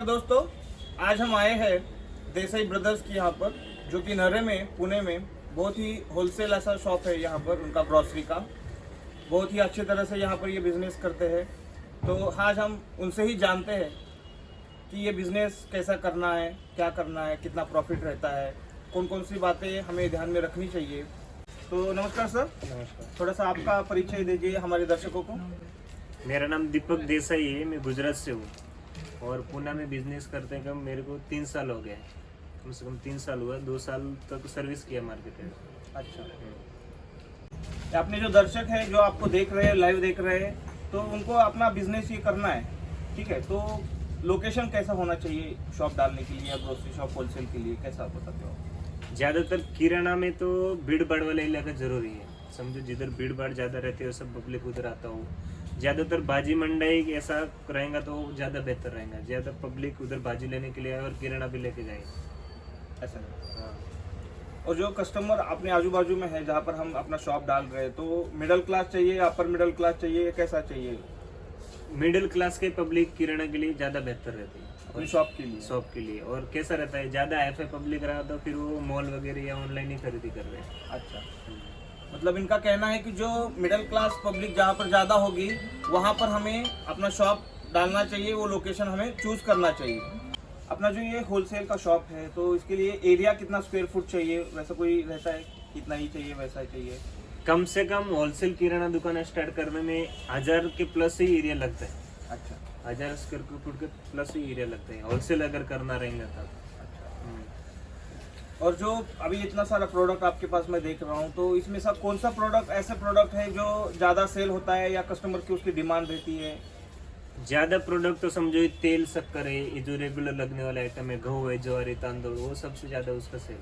दोस्तों, आज हम आए हैं देसाई ब्रदर्स की यहाँ पर, जो कि नरे में पुणे में बहुत ही होलसेल ऐसा शॉप है। यहाँ पर उनका ग्रॉसरी का बहुत ही अच्छी तरह से यहाँ पर ये बिजनेस करते हैं। तो आज हम उनसे ही जानते हैं कि ये बिजनेस कैसा करना है, क्या करना है, कितना प्रॉफिट रहता है, कौन कौन सी बातें हमें ध्यान में रखनी चाहिए। तो नमस्कार सर। नमस्कार। थोड़ा सा आपका परिचय दीजिए हमारे दर्शकों को। मेरा नाम दीपक देसाई है, मैं गुजरात से हूँ और पुणे में बिजनेस करते कम मेरे को 3 साल हो गए, कम से कम 3 साल हुआ। 2 साल तक सर्विस किया मार्केट में। अच्छा, अपने जो दर्शक हैं, जो आपको देख रहे हैं, लाइव देख रहे हैं, तो उनको अपना बिजनेस ये करना है, ठीक है। तो लोकेशन कैसा होना चाहिए शॉप डालने के लिए या ग्रोसरी शॉप होलसेल के लिए, कैसा आप बताते हो? ज़्यादातर किराना में तो भीड़ भाड़ वाला इलाका जरूरी है। समझो जिधर भीड़ भाड़ ज़्यादा रहती है सब पब्लिक उधर आता हो। ज़्यादातर भाजी मंडई ऐसा रहेगा तो ज़्यादा बेहतर रहेगा। ज़्यादा पब्लिक उधर भाजी लेने के लिए आए और किराना भी लेके जाए, ऐसा नहीं। हाँ। और जो कस्टमर अपने आजू बाजू में है, जहाँ पर हम अपना शॉप डाल रहे हैं, तो मिडिल क्लास चाहिए, अपर मिडिल क्लास चाहिए, कैसा चाहिए? मिडिल क्लास के पब्लिक किराना के लिए ज़्यादा बेहतर रहती है अपनी शॉप के लिए। शॉप के लिए। और कैसा रहता है, ज़्यादा एफ पब्लिक रहा तो फिर वो मॉल वगैरह या ऑनलाइन ही खरीदी कर रहे हैं। अच्छा, मतलब इनका कहना है कि जो मिडिल क्लास पब्लिक जहाँ पर ज़्यादा होगी वहाँ पर हमें अपना शॉप डालना चाहिए, वो लोकेशन हमें चूज करना चाहिए। अपना जो ये होलसेल का शॉप है, तो इसके लिए एरिया कितना स्क्वायर फुट चाहिए, वैसा कोई रहता है? कितना ही चाहिए, वैसा ही चाहिए? कम से कम होलसेल किराना दुकान स्टार्ट करने में 1000 के प्लस ही एरिया लगता है। अच्छा, 1000 स्क्वायर फुट के प्लस ही एरिया लगता है होलसेल अगर करना रहेगा तब। और जो अभी इतना सारा प्रोडक्ट आपके पास मैं देख रहा हूँ, तो इसमें से कौन सा प्रोडक्ट ऐसा प्रोडक्ट है जो ज़्यादा सेल होता है या कस्टमर की उसकी डिमांड रहती है? ज्यादा प्रोडक्ट तो समझो ये तेल शक्कर है, ये जो रेगुलर लगने वाला आइटम है, गेहूं है, ज्वार, तांदूळ, वो सबसे ज्यादा उसका सेल।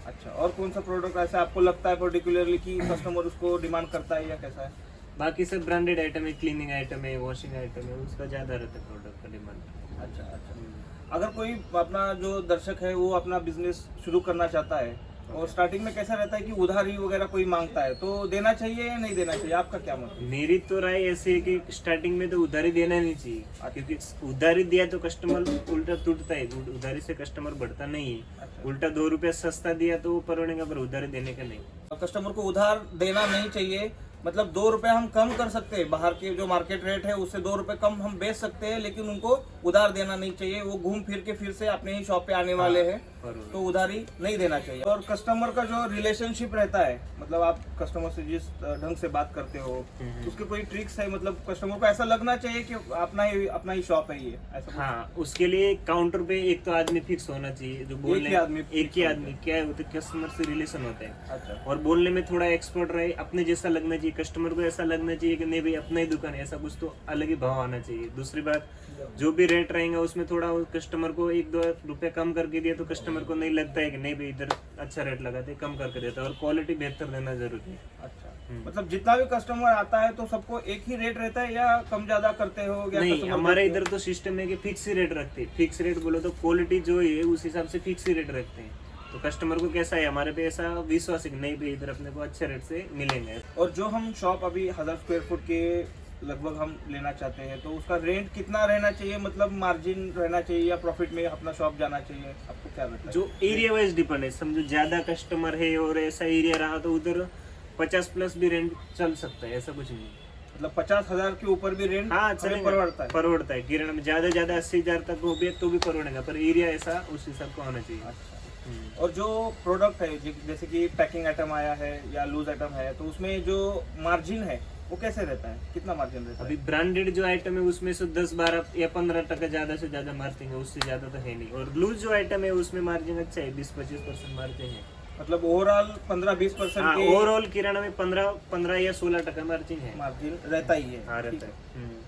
अच्छा, और कौन सा प्रोडक्ट ऐसा आपको लगता है पर्टिकुलरली कि कस्टमर उसको डिमांड करता है या कैसा है? बाकी सब ब्रांडेड आइटम है, क्लीनिंग आइटम है, वॉशिंग आइटम है, उसका ज्यादा रहता है प्रोडक्ट का डिमांड। अच्छा अच्छा। अगर कोई अपना जो दर्शक है वो अपना बिजनेस शुरू करना चाहता है और स्टार्टिंग में कैसा रहता है कि उधारी वगैरह कोई मांगता है, तो देना चाहिए या नहीं देना चाहिए? आपका क्या मतलब? मेरी तो राय ऐसी है कि स्टार्टिंग में तो उधारी देना नहीं चाहिए, क्योंकि उधारी दिया तो कस्टमर उल्टा टूटता है। उधारी से कस्टमर बढ़ता नहीं है। अच्छा। उल्टा 2 रुपया सस्ता दिया तो वो परवड़ेगा, पर उधारी देने का नहीं। कस्टमर को उधार देना नहीं चाहिए, मतलब 2 रुपए हम कम कर सकते हैं, बाहर के जो मार्केट रेट है उससे 2 रुपए कम हम बेच सकते हैं, लेकिन उनको उधार देना नहीं चाहिए। वो घूम फिर के फिर से अपने ही शॉप पे आने वाले हैं, तो उधारी नहीं देना चाहिए। और कस्टमर का जो रिलेशनशिप रहता है, मतलब आप कस्टमर से जिस ढंग से बात करते हो, उसके कोई ट्रिक्स है? मतलब कस्टमर को ऐसा लगना चाहिए कि अपना ही शॉप है ये, ऐसा कुछ? हाँ, उसके लिए काउंटर पे एक तो आदमी फिक्स होना चाहिए जो बोलने। एक ही आदमी क्या है, वो तो कस्टमर से रिलेशन होता है। अच्छा। और बोलने में थोड़ा एक्सपर्ट रहे, अपने जैसा लगना चाहिए। कस्टमर को ऐसा लगना चाहिए कि नहीं भाई अपना ही दुकान है, ऐसा कुछ तो अलग ही भाव आना चाहिए। दूसरी बात, जो भी रेट रहेगा उसमें थोड़ा कस्टमर को 1-2 रुपए कम करके दिया तो कस्टमर को नहीं लगता है कि नहीं भाई इधर अच्छा रेट लगाते, कम करके देता है। और क्वालिटी बेहतर देना जरूरी है। अच्छा, मतलब जितना भी कस्टमर आता है तो सबको एक ही रेट रहता है या कम ज्यादा करते हो? या नहीं, customer हमारे देखते हो? इधर तो सिस्टम है कि फिक्स ही रेट रखते हैं। फिक्स रेट बोलो तो क्वालिटी जो है उस हिसाब से फिक्स ही रेट रखते हैं। तो कस्टमर को कैसा है, हमारे पे ऐसा विश्वास है कि नहीं भाई इधर अपने को अच्छे रेट से मिलेंगे। और जो हम शॉप अभी 1000 स्क्वायर फुट के लगभग हम लेना चाहते हैं, तो उसका रेंट कितना रहना चाहिए? मतलब मार्जिन रहना चाहिए या प्रॉफिट में अपना शॉप जाना चाहिए? आपको क्या लगता है? जो एरिया वाइज डिपेंड है। समझो ज्यादा कस्टमर है और ऐसा एरिया रहा तो उधर 50 प्लस भी रेंट चल सकता है, ऐसा कुछ नहीं। मतलब 50,000 के ऊपर भी रेंट हाँ चलेगा, परोड़ता है। किराना में ज्यादा 80,000 तक हो भी तो भी परोड़ेगा, पर एरिया ऐसा उस हिसाब का होना चाहिए। अच्छा। और जो प्रोडक्ट है, जैसे कि पैकिंग आइटम आया है या लूज आइटम है, तो उसमें जो मार्जिन है वो कैसे रहता है? कितना मार्जिन रहता है? अभी ब्रांडेड जो आइटम है उसमें से 10-12 या 15% ज्यादा से ज्यादा मार्जिन है, उससे ज्यादा तो है नहीं। और लूज जो आइटम है उसमें मार्जिन अच्छा है, 20-25% मार्जिन है। मतलब ओवरऑल 15-20% ओवरऑल किराना में 15 या 16% मार्जिन है। मार्जिन रहता ही है। हाँ, ठीक रहता है।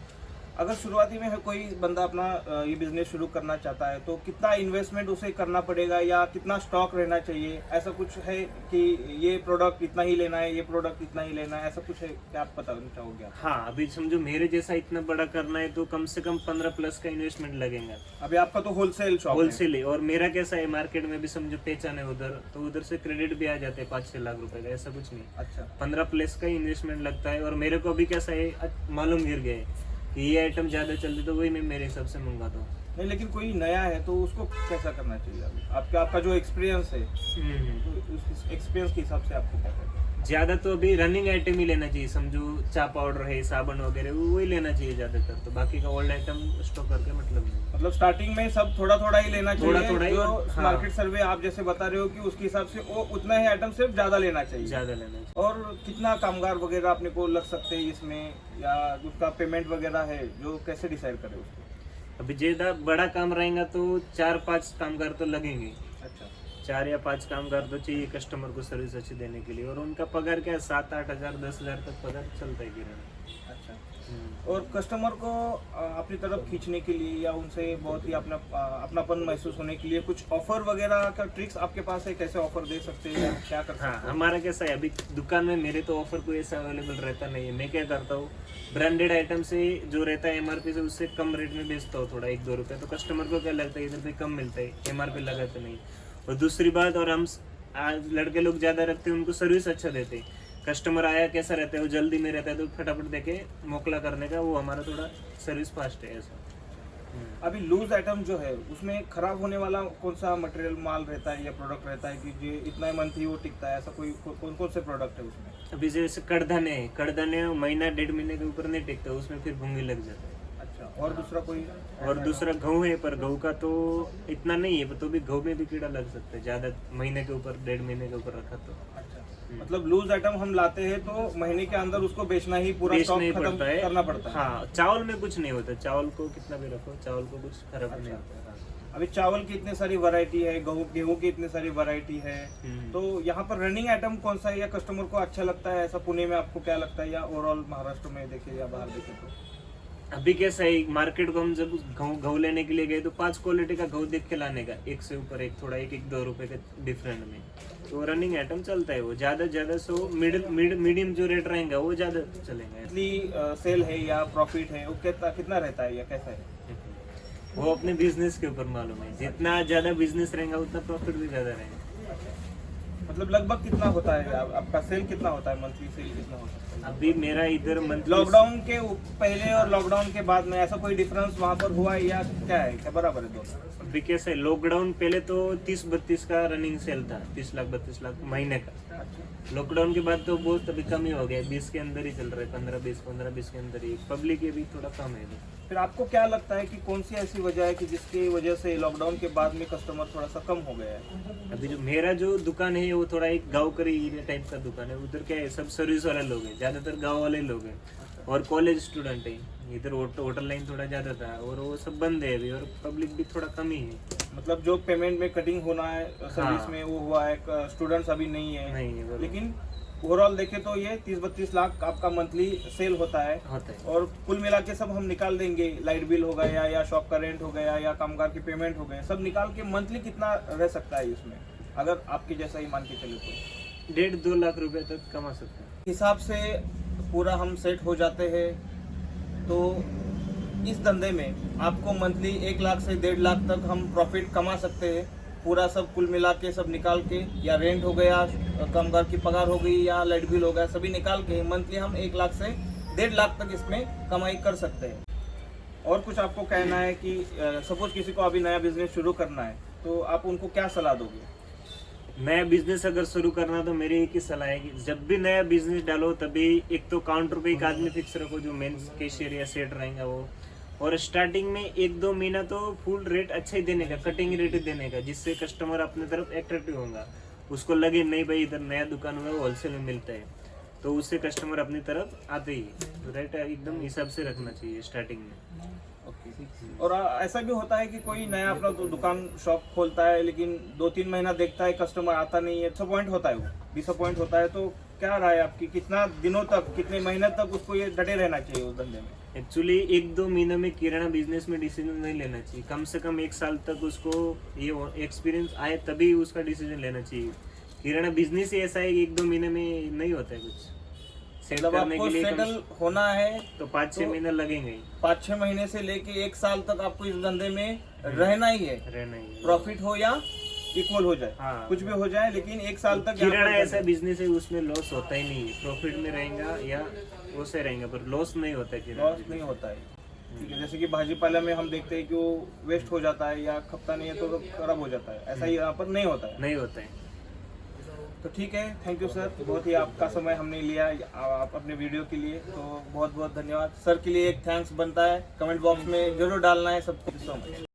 अगर शुरुआती में है कोई बंदा अपना ये बिजनेस शुरू करना चाहता है, तो कितना इन्वेस्टमेंट उसे करना पड़ेगा या कितना स्टॉक रहना चाहिए? ऐसा कुछ है कि ये प्रोडक्ट इतना ही लेना है, ये प्रोडक्ट इतना ही लेना है, ऐसा कुछ है क्या आप बताना चाहोगे? हाँ, अभी समझो मेरे जैसा इतना बड़ा करना है तो कम से कम 15 प्लस का इन्वेस्टमेंट लगेगा। अभी आपका तो होलसेल शॉप होलसेल है और मेरा कैसा है, मार्केट में भी समझो पहचान है उधर, तो उधर से क्रेडिट भी आ जाते हैं 5-6 लाख रुपए का, ऐसा कुछ नहीं। अच्छा, 15 प्लस का इन्वेस्टमेंट लगता है। और मेरे को अभी कैसा है, मालूम गिर गया है कि ये आइटम ज्यादा चलती तो वही मैं मेरे हिसाब से मंगाता हूँ। नहीं, लेकिन कोई नया है तो उसको कैसा करना चाहिए अभी? आपका जो एक्सपीरियंस है, तो उस एक्सपीरियंस के हिसाब से आपको क्या करना है? ज्यादा तो अभी रनिंग आइटम ही लेना चाहिए, समझो चा पाउडर है, साबुन वगैरह, वही लेना चाहिए ज्यादातर। तो बाकी का ओल्ड आइटम स्टॉक करके मतलब नहीं। मतलब स्टार्टिंग में सब थोड़ा थोड़ा ही लेना चाहिए, थोड़ा ही, जो हाँ। मार्केट सर्वे आप जैसे बता रहे हो कि उसके हिसाब से वो उतना ही आइटम सिर्फ ज्यादा लेना चाहिए। ज्यादा लेना चाहिए। और कितना कामगार वगैरह अपने को लग सकते हैं इसमें, या उसका पेमेंट वगैरह है जो कैसे डिसाइड करें उसको? अभी ज्यादा बड़ा काम रहेगा तो 4-5 कामगार तो लगेंगे। अच्छा, 4 या 5 कामगार तो चाहिए कस्टमर को सर्विस अच्छी देने के लिए। और उनका पगार क्या 7-8 हजार 10 हजार तक पगार चलता है किराना। अच्छा। और कस्टमर को अपनी तरफ खींचने के लिए या उनसे बहुत ही अपनापन महसूस होने के लिए कुछ ऑफर वगैरह का ट्रिक्स आपके पास है? कैसे ऑफर दे सकते हैं या क्या कर सकते हाँ, हैं? हमारा कैसा है, अभी दुकान में मेरे तो ऑफर कोई ऐसा अवेलेबल रहता नहीं है। मैं क्या करता हूँ, ब्रांडेड आइटम से जो रहता है एमआरपी से उससे कम रेट में बेचता हूँ, थोड़ा 1-2 रुपये। तो कस्टमर को क्या लगता है इधर पे कम मिलता है, एमआरपी लगाते नहीं। और दूसरी बात, और हम आज लड़के लोग ज़्यादा रखते हैं, उनको सर्विस अच्छा देते हैं। कस्टमर आया कैसा रहता है, वो जल्दी में रहता है तो फटाफट देके मोकला करने का, वो हमारा थोड़ा सर्विस फास्ट है ऐसा। अभी लूज आइटम जो है उसमें खराब होने वाला कौन सा मटेरियल माल रहता है या प्रोडक्ट रहता है कि जो इतना मंथ ही वो टिकता है? ऐसा कौन कौन से प्रोडक्ट है उसमें? अभी जैसे कड़दाने महीना 1.5 महीने के ऊपर नहीं टिकता, उसमें फिर भूंगी लग जाता है। अच्छा, और दूसरा कोई? और दूसरा गेहूँ है, पर गेहूँ का तो इतना नहीं है, तो भी गेहूँ में भी कीड़ा लग सकता है ज्यादा महीने के ऊपर, 1.5 महीने के ऊपर रखा तो। अच्छा, मतलब लूज आइटम हम लाते हैं तो महीने के अंदर उसको बेचना ही, पूरा बेचना स्टॉक ही खत्म पड़ता है। करना पड़ता है। हाँ, चावल में कुछ नहीं होता, चावल को कितना भी रखो, चावल को कुछ फर्क नहीं होता है। हाँ। अभी चावल की इतनी सारी वैरायटी है, गेहूं की इतनी सारी वैरायटी है, तो यहाँ पर रनिंग आइटम कौन सा है या कस्टमर को अच्छा लगता है? ऐसा पुणे में आपको क्या लगता है, या ओवरऑल महाराष्ट्र में देखे या बाहर देखे तो? अभी कैसा है, मार्केट को हम जब घऊ लेने के लिए गए तो 5 क्वालिटी का घऊ देख के लाने का, एक से ऊपर एक, थोड़ा 1-2 रुपए के डिफरेंट में। तो रनिंग आइटम चलता है वो ज्यादा सो मीडियम जो रेट रहेगा वो ज्यादा चलेगा। इतनी सेल है या प्रॉफिट है, वो कितना रहता है या कैसा है? वो अपने बिजनेस के ऊपर मालूम है, जितना ज्यादा बिजनेस रहेगा उतना प्रॉफिट भी ज्यादा रहेगा। मतलब लगभग कितना होता है आपका सेल, कितना होता है मंथली सेल, कितना होता है? अभी मेरा इधर मंथली, लॉकडाउन के पहले और लॉकडाउन के बाद में ऐसा कोई डिफरेंस वहाँ पर हुआ है या क्या है, क्या बराबर है दोनों? अभी कैसे है, लॉकडाउन पहले तो 30-32 का रनिंग सेल था, 30 लाख 32 लाख महीने का। लॉकडाउन के बाद तो बहुत अभी कम ही हो गया, 20 के अंदर ही चल रहा है, 15-20 के अंदर ही। पब्लिक ये भी थोड़ा कम है अभी। फिर आपको क्या लगता है कि कौन सी ऐसी वजह है कि जिसकी वजह से लॉकडाउन के बाद में कस्टमर थोड़ा सा कम हो गया है? अभी जो मेरा जो दुकान है वो थोड़ा एक गांव करी एरिया टाइप का दुकान है। उधर क्या है, सब सर्विस वाले लोग हैं, ज्यादातर गांव वाले लोग हैं, और कॉलेज स्टूडेंट है। इधर होटल लाइन थोड़ा ज्यादा था और वो सब बंद है अभी, और पब्लिक भी थोड़ा कम ही है। मतलब जो पेमेंट में कटिंग होना है सर्विस हाँ। में वो हुआ है, स्टूडेंट्स अभी नहीं है, नहीं है बराबर। लेकिन ओवरऑल देखे तो ये 30-32 लाख आपका मंथली सेल होता है। और कुल मिला के सब हम निकाल देंगे, लाइट बिल हो गया या शॉप का रेंट हो गया या कामगार की पेमेंट हो गए, सब निकाल के मंथली कितना रह सकता है इसमें, अगर आपके जैसा ही मान के चले तो? 1.5-2 लाख रुपए तक कमा सकते हैं। हिसाब से पूरा हम सेट हो जाते हैं तो इस धंधे में आपको मंथली 1 लाख से 1.5 लाख तक हम प्रॉफिट कमा सकते हैं, पूरा सब कुल मिला के सब निकाल के, या रेंट हो गया, कामगार की पगार हो गई या लाइट बिल हो गया, सभी निकाल के मंथली हम 1 लाख से 1.5 लाख तक इसमें कमाई कर सकते हैं। और कुछ आपको कहना है कि सपोज किसी को अभी नया बिजनेस शुरू करना है तो आप उनको क्या सलाह दोगे? नया बिजनेस अगर शुरू करना तो मेरी एक ही सलाह है कि जब भी नया बिजनेस डालो तभी एक तो काउंटर पे एक आदमी फिक्स रखो जो मेन कैशियर या सेट रहेगा वो, और स्टार्टिंग में 1-2 महीना तो फुल रेट अच्छा ही देने का, कटिंग रेट ही देने का, जिससे कस्टमर अपने तरफ अट्रैक्टिव होगा, उसको लगे नहीं भाई इधर नया दुकान हुआ है होलसेल में मिलता है, तो उससे कस्टमर अपनी तरफ आते ही। तो रेट एकदम हिसाब से रखना चाहिए स्टार्टिंग में। और ऐसा भी होता है कि कोई नया अपना दुकान शॉप खोलता है लेकिन 2-3 महीना देखता है कस्टमर आता नहीं है, डिसअपॉइंट होता है, तो क्या राय आपकी, कितना दिनों तक, कितने महीने तक उसको ये डटे रहना चाहिए उस धंधे में? एक्चुअली 1-2 महीने में किराना बिजनेस में डिसीजन नहीं लेना चाहिए, कम से कम 1 साल तक उसको ये एक्सपीरियंस आए तभी उसका डिसीजन लेना चाहिए। किराना बिजनेस ही ऐसा है कि 1-2 महीने में नहीं होता है कुछ सेट करने के लिए, सेटल होना है तो 5-6 महीने लगेंगे ही। 5-6 महीने से लेके 1 साल तक आपको इस धंधे में रहना ही है, प्रॉफिट हो या इक्वल हो जाए, हाँ। कुछ भी हो जाए, लेकिन 1 साल तक किराना ऐसा बिजनेस है उसमें लॉस होता ही नहीं है, प्रॉफिट में रहेगा या वो से रहेगा, पर लॉस नहीं होता है, लॉस नहीं होता है। ठीक है, जैसे कि भाजीपाला में हम देखते हैं कि वो वेस्ट हो जाता है या खपता नहीं है तो खराब हो जाता है, ऐसा ही यहाँ पर नहीं होता है। नहीं होता है। तो ठीक है, थैंक यू सर, बहुत ही आपका समय हमने लिया आप अपने वीडियो के लिए, तो बहुत बहुत धन्यवाद सर। के लिए एक थैंक्स बनता है, कमेंट बॉक्स में जरूर डालना है। सबको सो मच।